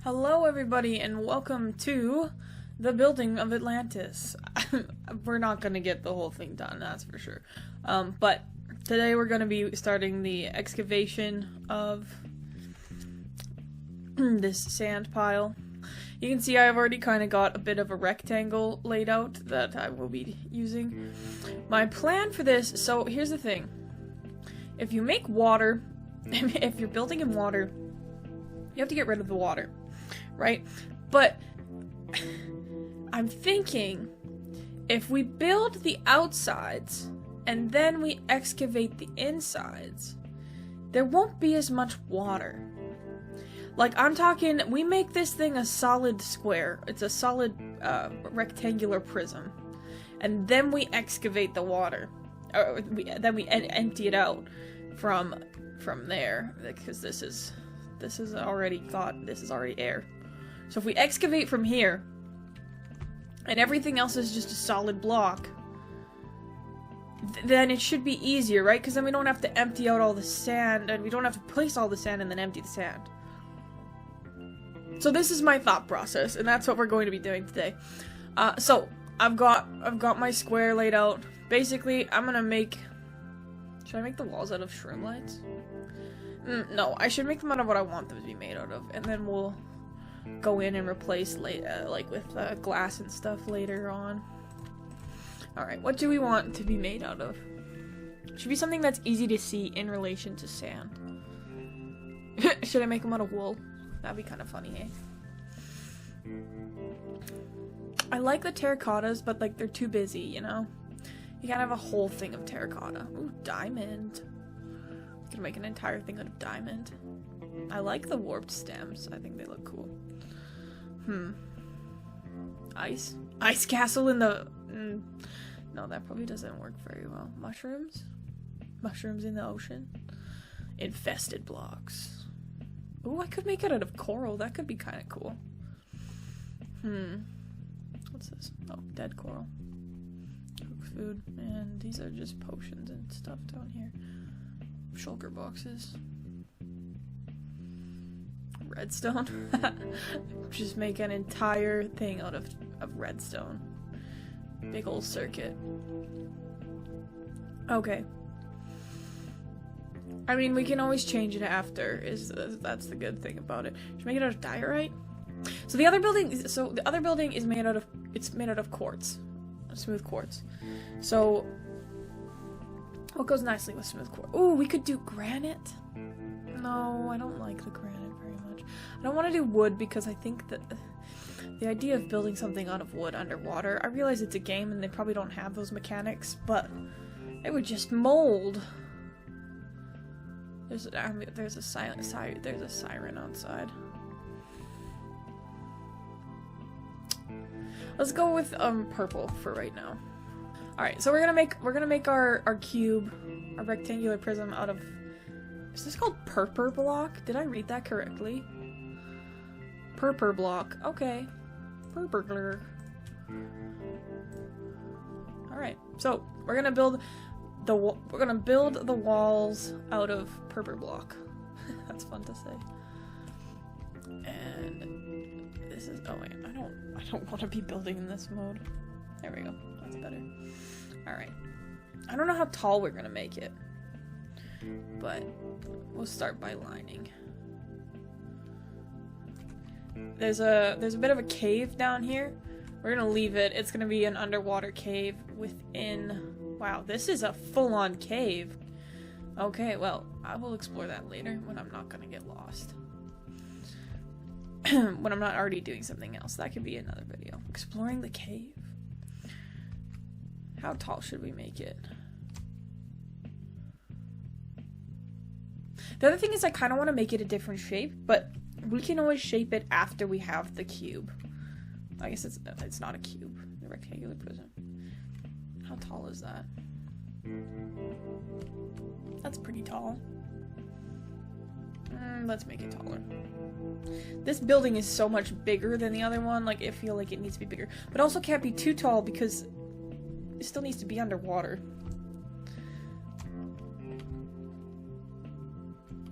Hello everybody and welcome to the building of Atlantis. We're not going to get the whole thing done, that's for sure. But today we're going to be starting the excavation of this sand pile. You can see I've already kind of got a bit of a rectangle laid out that I will be using. My plan for this, so here's the thing. If you make water, if you're building in water, you have to get rid of the water. Right? But I'm thinking if we build the outsides and then we excavate the insides, there won't be as much water. Like, I'm talking, we make this thing a solid square. It's a solid rectangular prism. And then we excavate the water. Then we empty it out from there. Because this is already air. So if we excavate from here, and everything else is just a solid block, then it should be easier, right? Because then we don't have to empty out all the sand, and we don't have to place all the sand and then empty the sand. So this is my thought process, and that's what we're going to be doing today. So I've got my square laid out. Basically, I'm gonna make. Should I make the walls out of shroom lights? No, I should make them out of what I want them to be made out of, and then we'll go in and replace like with glass and stuff later on. Alright, what do we want to be made out of? Should be something that's easy to see in relation to sand. Should I make them out of wool? That'd be kind of funny, eh? I like the terracottas, but like they're too busy, you know? You can't have a whole thing of terracotta. Ooh, diamond. Gonna make an entire thing out of diamond. I like the warped stems. I think they look cool. Ice castle in the... No, that probably doesn't work very well. Mushrooms? Mushrooms in the ocean? Infested blocks. Ooh, I could make it out of coral. That could be kind of cool. What's this? Oh, dead coral. Cook food. And these are just potions and stuff down here. Shulker boxes. Redstone. Just make an entire thing out of redstone. Big old circuit. Okay. I mean, we can always change it after. That's the good thing about it. Should we make it out of diorite? So the other building is made out of quartz. Smooth quartz. So what goes nicely with smooth quartz? Ooh, we could do granite. No, I don't like the granite very much. I don't want to do wood because I think that the idea of building something out of wood underwater, I realize it's a game and they probably don't have those mechanics, but it would just mold. There's a siren outside. Let's go with purple for right now. Alright, so we're gonna make our cube, our rectangular prism out of... Is this called purple block? Did I read that correctly? Purple block. Okay. Purple. Alright, so we're gonna build the walls out of purple block. That's fun to say. And this is... Oh wait, I don't want to be building in this mode. There we go. That's better. Alright. I don't know how tall we're gonna make it, but we'll start by lining. There's a bit of a cave down here. We're gonna leave it. It's gonna be an underwater cave within... Wow, this is a full-on cave. Okay, well, I will explore that later when I'm not gonna get lost. When I'm not already doing something else. That could be another video. Exploring the cave. How tall should we make it? The other thing is I kind of want to make it a different shape, but we can always shape it after we have the cube. I guess it's not a cube. The rectangular prism. How tall is that? That's pretty tall. Let's make it taller. This building is so much bigger than the other one, like I feel like it needs to be bigger. But also can't be too tall because it still needs to be underwater.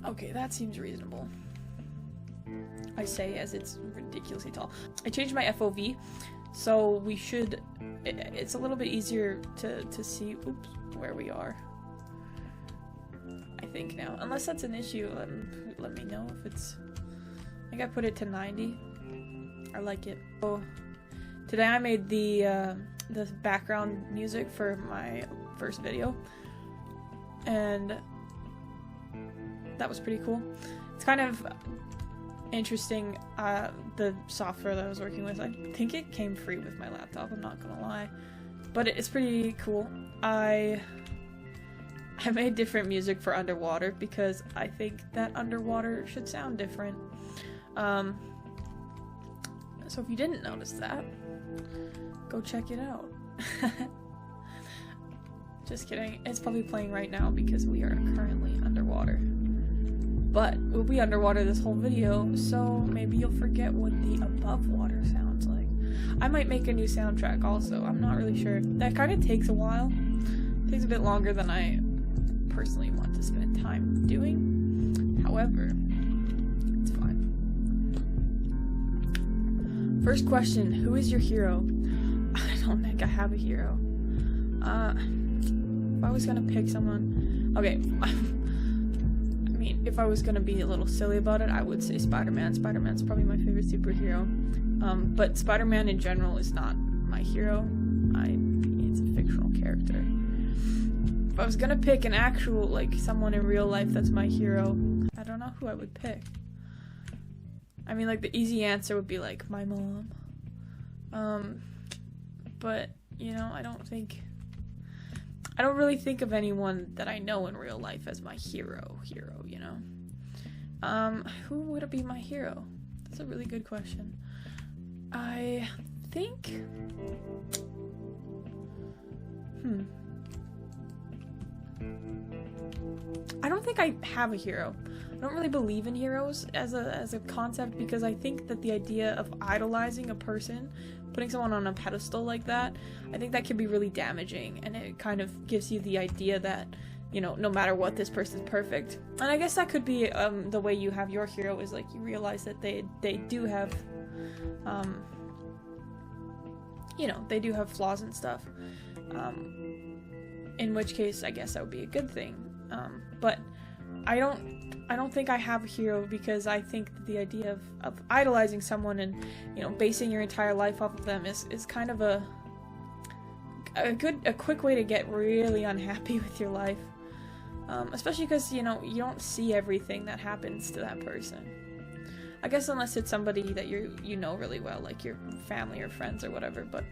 Okay, that seems reasonable. I say as it's ridiculously tall. I changed my FOV, so we should, it's a little bit easier to see, oops, where we are. I think now, unless that's an issue, let me know if it's, I think I put it to 90. I like it. So today I made the background music for my first video, and that was pretty cool. It's kind of interesting, the software that I was working with. I think it came free with my laptop, I'm not gonna lie, but it's pretty cool. I made different music for underwater because I think that underwater should sound different. So if you didn't notice that, go check it out. Just kidding, it's probably playing right now because we are currently underwater. But we'll be underwater this whole video, so maybe you'll forget what the above water sounds like. I might make a new soundtrack also, I'm not really sure. That kind of takes a while. It takes a bit longer than I personally want to spend time doing. However, it's fine. First question, who is your hero? I don't think I have a hero. If I was gonna pick someone... Okay. I mean, if I was gonna be a little silly about it, I would say Spider-Man. Spider-Man's probably my favorite superhero. But Spider-Man in general is not my hero. It's a fictional character. If I was gonna pick an actual, like, someone in real life that's my hero, I don't know who I would pick. I mean, like, the easy answer would be, like, my mom. But, you know, I don't really think of anyone that I know in real life as my hero, you know? Who would be my hero? That's a really good question. I think... I don't think I have a hero. I don't really believe in heroes as a concept because I think that the idea of idolizing a person, putting someone on a pedestal like that, I think that can be really damaging, and it kind of gives you the idea that, you know, no matter what, this person's perfect. And I guess that could be the way you have your hero, is like you realize that they do have, you know, they do have flaws and stuff. In which case, I guess that would be a good thing. But I don't think I have a hero because I think that the idea of idolizing someone and, you know, basing your entire life off of them is kind of a quick way to get really unhappy with your life. Especially because, you know, you don't see everything that happens to that person. I guess unless it's somebody that you know really well, like your family or friends or whatever, but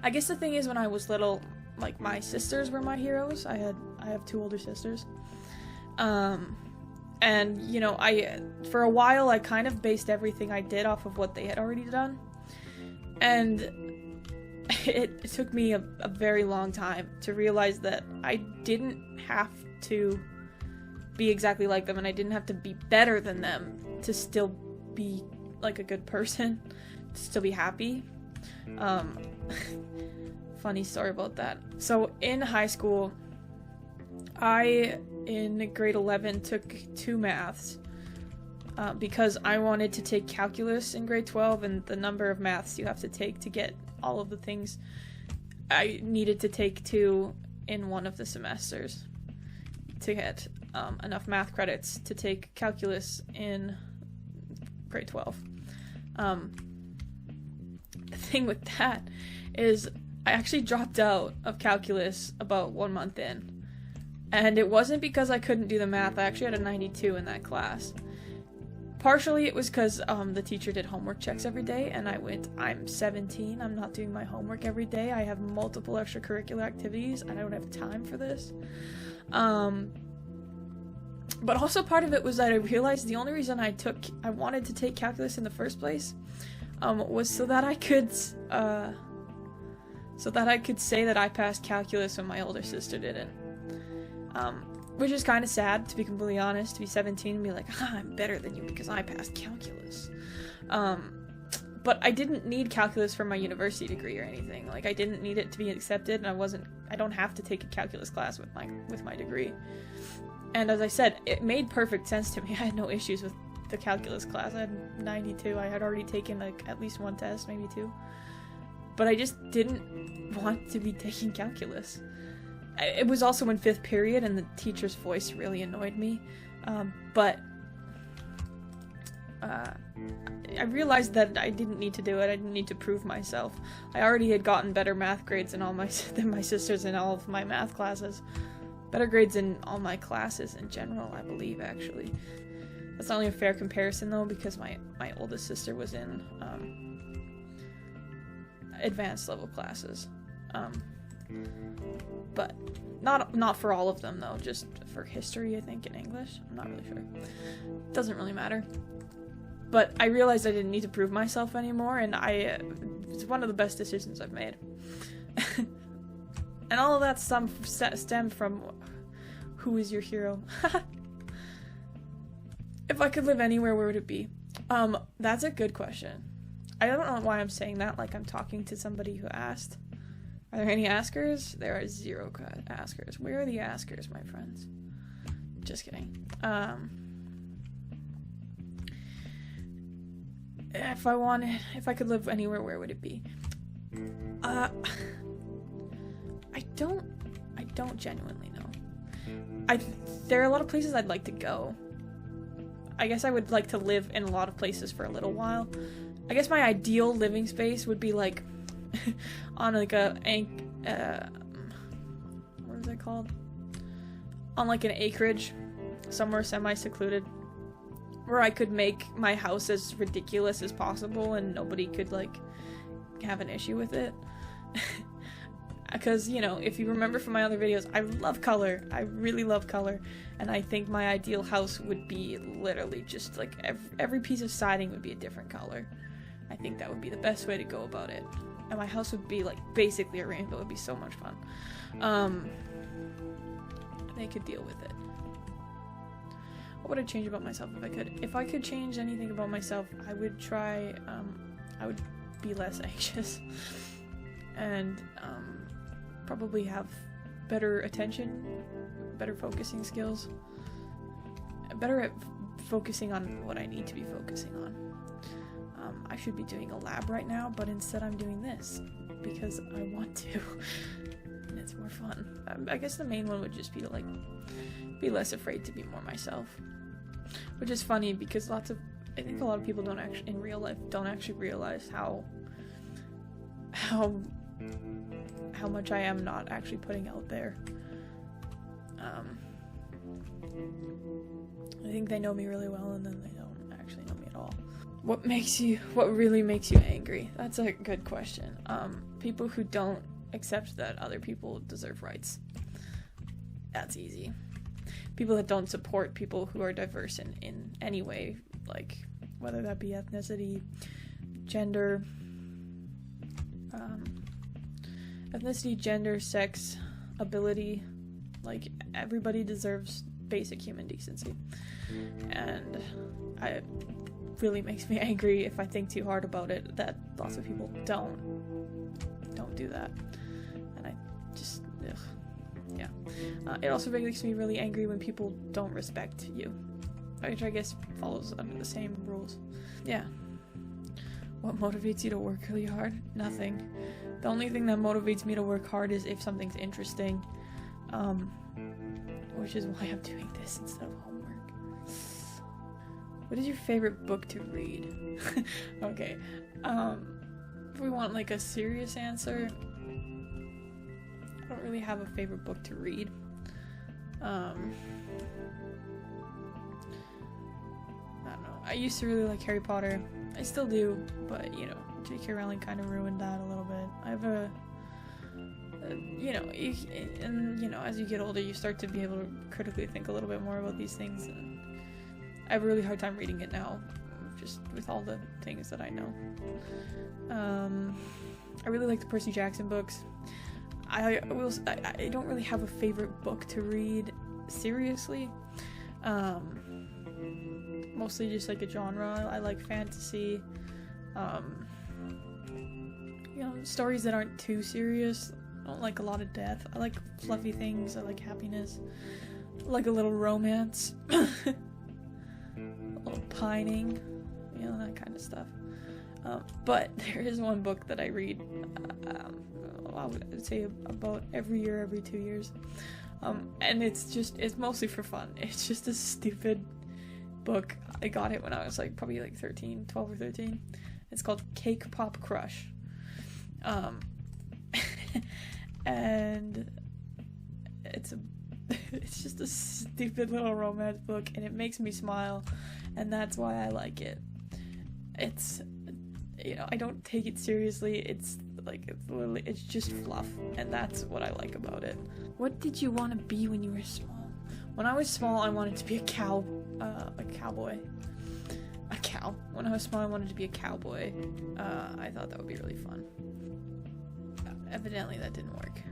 I guess the thing is, when I was little, like, my sisters were my heroes. I have 2 older sisters. And, you know, for a while, I kind of based everything I did off of what they had already done. And it took me a very long time to realize that I didn't have to be exactly like them, and I didn't have to be better than them to still be, like, a good person, to still be happy. Funny story about that. So in high school, in grade 11, took 2 maths because I wanted to take calculus in grade 12, and the number of maths you have to take to get all of the things, I needed to take 2 in one of the semesters to get enough math credits to take calculus in grade 12. The thing with that is I actually dropped out of calculus about 1 month in. And it wasn't because I couldn't do the math. I actually had a 92 in that class. Partially it was because the teacher did homework checks every day, and I went, I'm 17, I'm not doing my homework every day, I have multiple extracurricular activities, I don't have time for this. But also part of it was that I realized the only reason I wanted to take calculus in the first place was so that I could say that I passed calculus when my older sister didn't. Which is kind of sad, to be completely honest, to be 17 and be like, I'm better than you because I passed calculus. But I didn't need calculus for my university degree or anything. Like, I didn't need it to be accepted, and I don't have to take a calculus class with my degree. And as I said, it made perfect sense to me. I had no issues with the calculus class. I had 92. I had already taken like at least one test, maybe two. But I just didn't want to be taking calculus. It was also in 5th period, and the teacher's voice really annoyed me. But I realized that I didn't need to do it. I didn't need to prove myself. I already had gotten better math grades than my sisters in all of my math classes. Better grades in all my classes in general, I believe, actually. That's not only a fair comparison, though, because my oldest sister was in advanced level classes. But not for all of them, though, just for history, I think, and English. I'm not really sure. Doesn't really matter. But I realized I didn't need to prove myself anymore, and it's one of the best decisions I've made. And all of that stemmed from who is your hero? If I could live anywhere, where would it be? That's a good question. I don't know why I'm saying that like I'm talking to somebody who asked. Are there any askers? There are 0 askers. Where are the askers, my friends? Just kidding. If I could live anywhere, where would it be? I don't genuinely know. There are a lot of places I'd like to go. I guess I would like to live in a lot of places for a little while. I guess my ideal living space would be like on like what is it called? On like an acreage, somewhere semi-secluded, where I could make my house as ridiculous as possible and nobody could like have an issue with it. Because, you know, if you remember from my other videos, I love color. I really love color. And I think my ideal house would be literally just like every piece of siding would be a different color. I think that would be the best way to go about it. And my house would be like basically a rainbow. It would be so much fun. They could deal with it. What would I change about myself if I could? If I could change anything about myself, I would try, I would be less anxious. And, probably have better attention, better focusing skills, better at focusing on what I need to be focusing on. I should be doing a lab right now, but instead I'm doing this because I want to. And it's more fun. I guess the main one would just be to like be less afraid to be more myself, which is funny because I think a lot of people in real life don't actually realize how much I am not actually putting out there. I think they know me really well, and then they don't actually know me at all. What really makes you angry? That's a good question. People who don't accept that other people deserve rights. That's easy. People that don't support people who are diverse in any way, like whether that be ethnicity, gender, sex, ability. Like, everybody deserves basic human decency. And it really makes me angry if I think too hard about it that lots of people don't do that. And I just, ugh. Yeah. It also makes me really angry when people don't respect you, which I guess follows under the same rules. Yeah. What motivates you to work really hard? Nothing. The only thing that motivates me to work hard is if something's interesting, which is why I'm doing this instead of homework. What is your favorite book to read? Okay, if we want like a serious answer, I don't really have a favorite book to read. I don't know. I used to really like Harry Potter. I still do, but, you know, J.K. Rowling kind of ruined that a little bit. I have as you get older, you start to be able to critically think a little bit more about these things, and I have a really hard time reading it now, just with all the things that I know. I really like the Percy Jackson books. I don't really have a favorite book to read, seriously. Mostly just like a genre. I like fantasy, stories that aren't too serious. I don't like a lot of death. I like fluffy things. I like happiness. I like a little romance. A little pining, you know, that kind of stuff. But there is one book that I read, I would say about every year, every 2 years. And it's mostly for fun. It's just a stupid book. I got it when I was like probably like 12 or 13. It's called Cake Pop Crush. And it's just a stupid little romance book, and it makes me smile, and that's why I like it. It's, you know, I don't take it seriously. It's literally, it's just fluff, and that's what I like about it. What did you want to be when you were small? When I was small, I wanted to be a cowboy. A cow. When I was small, I wanted to be a cowboy. I thought that would be really fun. Evidently, that didn't work.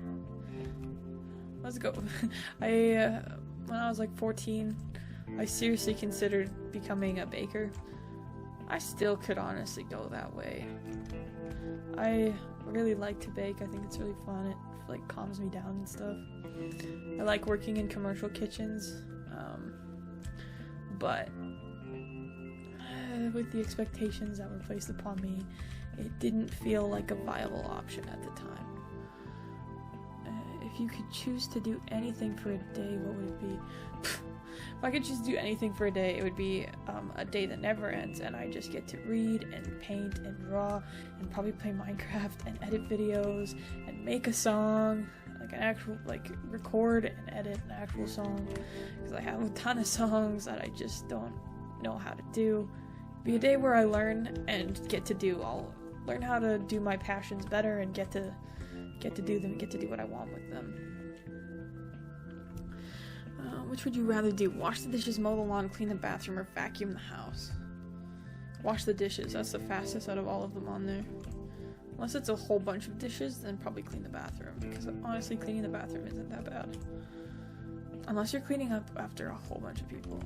Let's go. When I was like 14, I seriously considered becoming a baker. I still could honestly go that way. I really like to bake. I think it's really fun. It like calms me down and stuff. I like working in commercial kitchens, but with the expectations that were placed upon me, it didn't feel like a viable option at the time. If you could choose to do anything for a day, what would it be? If I could just do anything for a day, it would be a day that never ends, and I just get to read and paint and draw and probably play Minecraft and edit videos and make a song, like an actual, like record and edit an actual song, because I have a ton of songs that I just don't know how to do. It'd be a day where I learn and I'll learn how to do my passions better and get to do them, get to do what I want with them. Which would you rather do? Wash the dishes, mow the lawn, clean the bathroom, or vacuum the house? Wash the dishes. That's the fastest out of all of them on there. Unless it's a whole bunch of dishes, then probably clean the bathroom. Because honestly, cleaning the bathroom isn't that bad. Unless you're cleaning up after a whole bunch of people.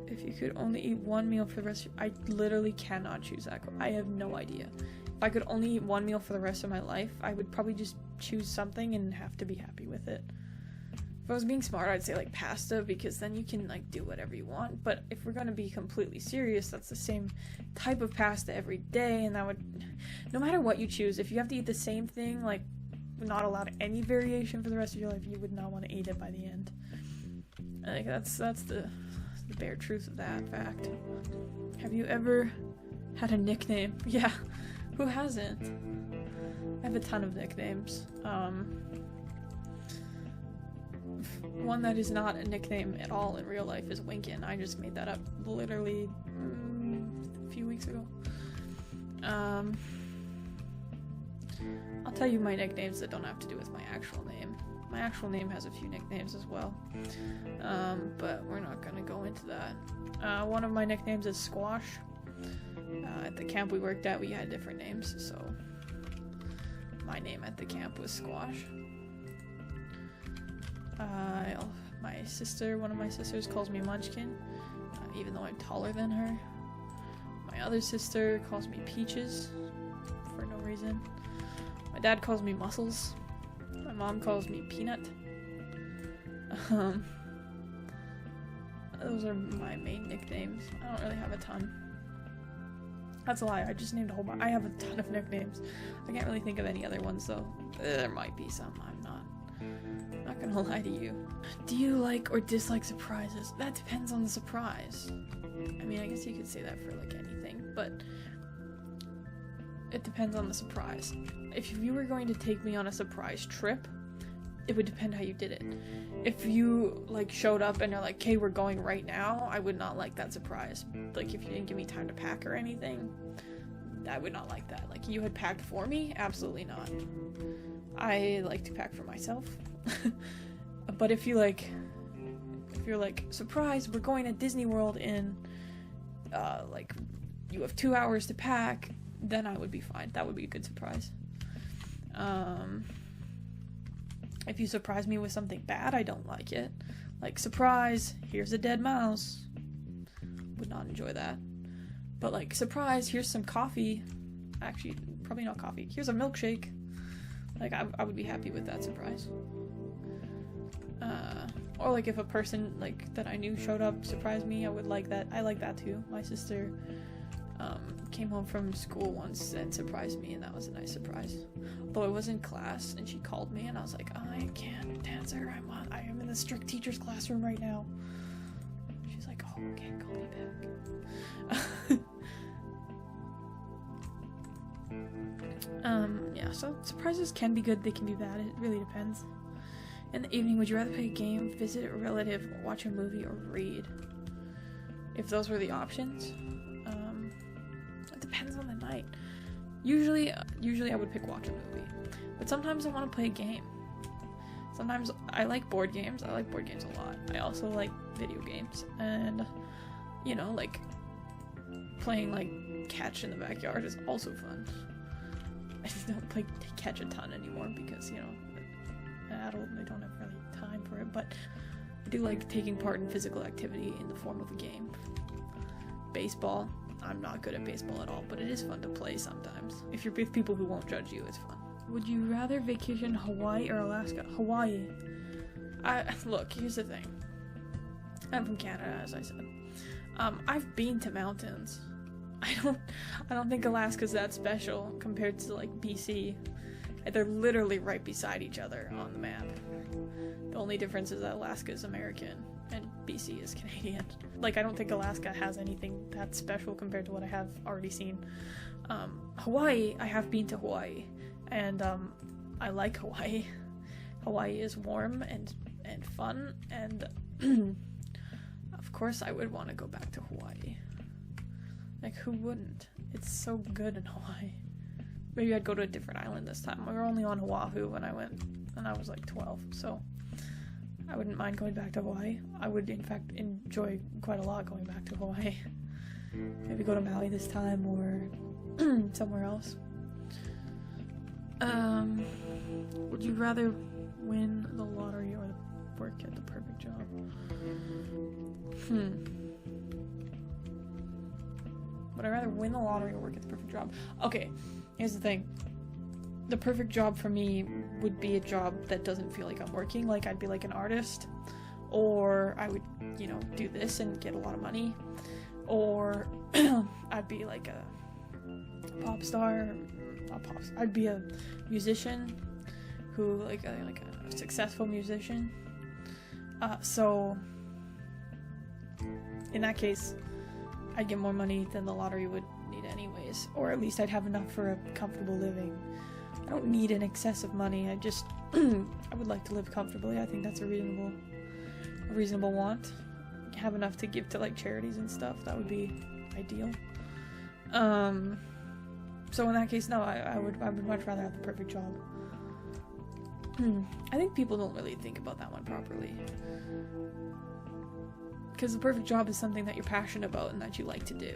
If you could only eat one meal for the rest of I literally cannot choose that. I have no idea. If I could only eat one meal for the rest of my life, I would probably just choose something and have to be happy with it. If I was being smart, I'd say like pasta, because then you can like do whatever you want. But if we're gonna be completely serious, that's the same type of pasta every day, and that would, no matter what you choose, if you have to eat the same thing, like not allowed any variation for the rest of your life, you would not want to eat it by the end. I think that's the bare truth of that fact. Have you ever had a nickname? Yeah, who hasn't? I have a ton of nicknames. One that is not a nickname at all in real life is Winkin. I just made that up literally a few weeks ago. I'll tell you my nicknames that don't have to do with my actual name. My actual name has a few nicknames as well, but we're not gonna go into that. One of my nicknames is Squash. At the camp we worked at, we had different names, so my name at the camp was Squash. One of my sisters calls me Munchkin, even though I'm taller than her. My other sister calls me Peaches, for no reason. My dad calls me Muscles. My mom calls me Peanut. Those are my main nicknames. I don't really have a ton. That's a lie, I just named a whole bunch. I have a ton of nicknames. I can't really think of any other ones though. There might be some, I'm not gonna lie to you. Do you like or dislike surprises? That depends on the surprise. I mean, I guess you could say that for like anything, but it depends on the surprise. If you were going to take me on a surprise trip, it would depend how you did it. If you like showed up and are like, okay, we're going right now, I would not like that surprise. Like if you didn't give me time to pack or anything, I would not like that. Like you had packed for me? Absolutely not. I like to pack for myself. But if you're like, surprise, we're going to Disney World in, like, you have 2 hours to pack, then I would be fine. That would be a good surprise. If you surprise me with something bad, I don't like it. Like, surprise, here's a dead mouse. Would not enjoy that. But like, surprise, here's some coffee. Actually, probably not coffee. Here's a milkshake. Like, I would be happy with that surprise. Or like if a person like that I knew showed up, surprised me, I would like that. I like that too. My sister came home from school once and surprised me, and that was a nice surprise. Although I was in class and she called me and I was like, I can't answer. I am in the strict teacher's classroom right now. She's like, oh, okay, call me back. Yeah, so surprises can be good, they can be bad, it really depends. In the evening, would you rather play a game, visit a relative, watch a movie, or read? If those were the options, it depends on the night. Usually I would pick watch a movie, but sometimes I want to play a game. Sometimes I like board games. I like board games a lot. I also like video games, and you know, like playing like catch in the backyard is also fun. I just don't play catch a ton anymore because, you know, an adult, they don't have really time for it, but I do like taking part in physical activity in the form of a game. Baseball, I'm not good at baseball at all, but it is fun to play sometimes. If you're with people who won't judge you, it's fun. Would you rather vacation Hawaii or Alaska? Hawaii. Look, here's the thing. I'm from Canada, as I said. I've been to mountains. I don't think Alaska's that special compared to like BC. They're literally right beside each other on the map. The only difference is that Alaska is American and BC is Canadian. Like, I don't think Alaska has anything that special compared to what I have already seen. Hawaii, I have been to Hawaii, and I like Hawaii. Hawaii is warm and fun, and of course I would want to go back to Hawaii. Like, who wouldn't? It's so good in Hawaii. Maybe I'd go to a different island this time. We were only on Oahu when I went, and I was like 12, so I wouldn't mind going back to Hawaii. I would, in fact, enjoy quite a lot going back to Hawaii. Maybe go to Maui this time, or somewhere else. Would you rather win the lottery or work at the perfect job? Would I rather win the lottery or work at the perfect job? Okay, here's the thing. The perfect job for me would be a job that doesn't feel like I'm working. Like, I'd be like an artist, or I would, you know, do this and get a lot of money, or I'd be like a pop star. I'd be a musician who, like a successful musician. So in that case, I'd get more money than the lottery would need anyways, or at least I'd have enough for a comfortable living. I don't need an excess of money. I just I would like to live comfortably. I think that's a reasonable want. Have enough to give to like charities and stuff. That would be ideal. So in that case, no, I would much rather have the perfect job. I think people don't really think about that one properly. Because the perfect job is something that you're passionate about and that you like to do.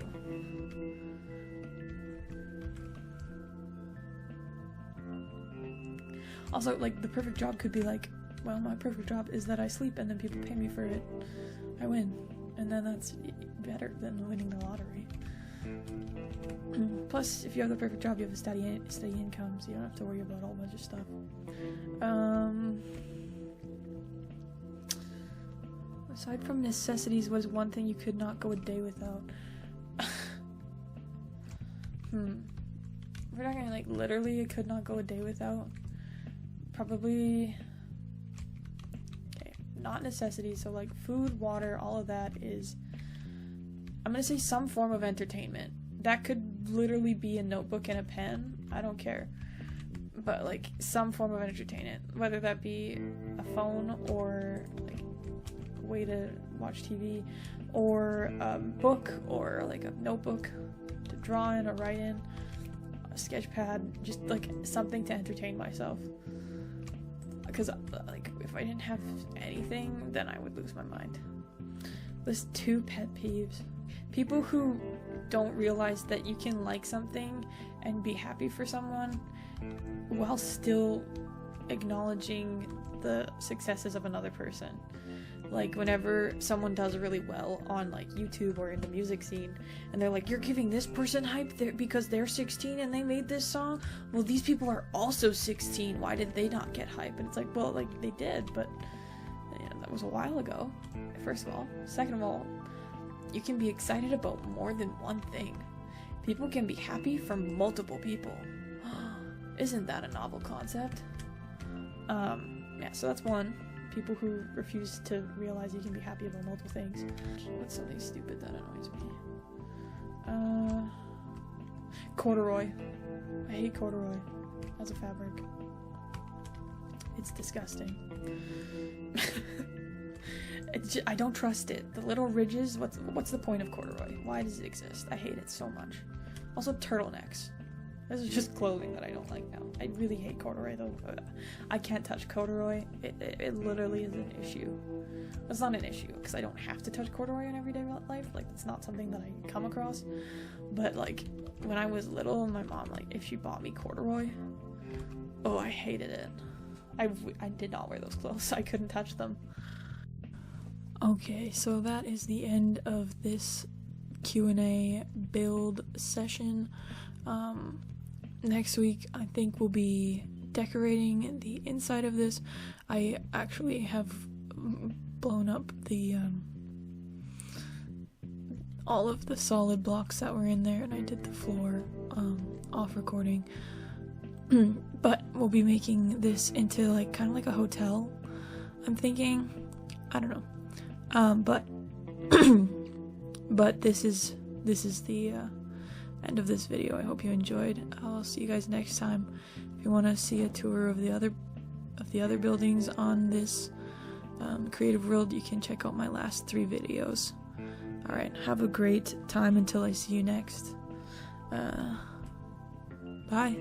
Also, like, the perfect job could be like, well, my perfect job is that I sleep and then people pay me for it. I win. And then that's better than winning the lottery. Plus, if you have the perfect job, you have a steady income, so you don't have to worry about a whole bunch of stuff. Aside from necessities, what is one thing you could not go a day without? We're not gonna, like, literally, I could not go a day without. Probably, okay, not necessities, so like food, water, all of that is, I'm gonna say some form of entertainment. That could literally be a notebook and a pen, I don't care. But like some form of entertainment, whether that be a phone or like a way to watch TV, or a book, or like a notebook to draw in or write in, a sketch pad, just like something to entertain myself. Because like if I didn't have anything, then I would lose my mind. List 2 pet peeves. People who don't realize that you can like something and be happy for someone while still acknowledging the successes of another person. Like whenever someone does really well on like YouTube or in the music scene, and they're like, you're giving this person hype because they're 16 and they made this song? Well, these people are also 16. Why did they not get hype? And it's like, well, like they did, but yeah, it was a while ago, first of all. Second of all, you can be excited about more than one thing. People can be happy for multiple people. Isn't that a novel concept? Yeah, so that's one. People who refuse to realize you can be happy about multiple things. What's something stupid that annoys me? Corduroy. I hate corduroy as a fabric. It's disgusting. I don't trust it. The little ridges, what's the point of corduroy? Why does it exist? I hate it so much. Also, turtlenecks. This is just clothing that I don't like now. I really hate corduroy though. I can't touch corduroy. It literally is an issue. It's not an issue because I don't have to touch corduroy in everyday life. Like, it's not something that I come across. But like, when I was little, my mom, like, if she bought me corduroy, oh, I hated it. I did not wear those clothes. I couldn't touch them. Okay, so that is the end of this Q&A build session. Next week, I think we'll be decorating the inside of this. I actually have blown up the all of the solid blocks that were in there, and I did the floor off recording. But we'll be making this into like kind of like a hotel, I'm thinking. I don't know. But this is the end of this video. I hope you enjoyed. I'll see you guys next time. If you want to see a tour of the other buildings on this creative world, you can check out my last 3 videos. Alright, have a great time until I see you next. Bye.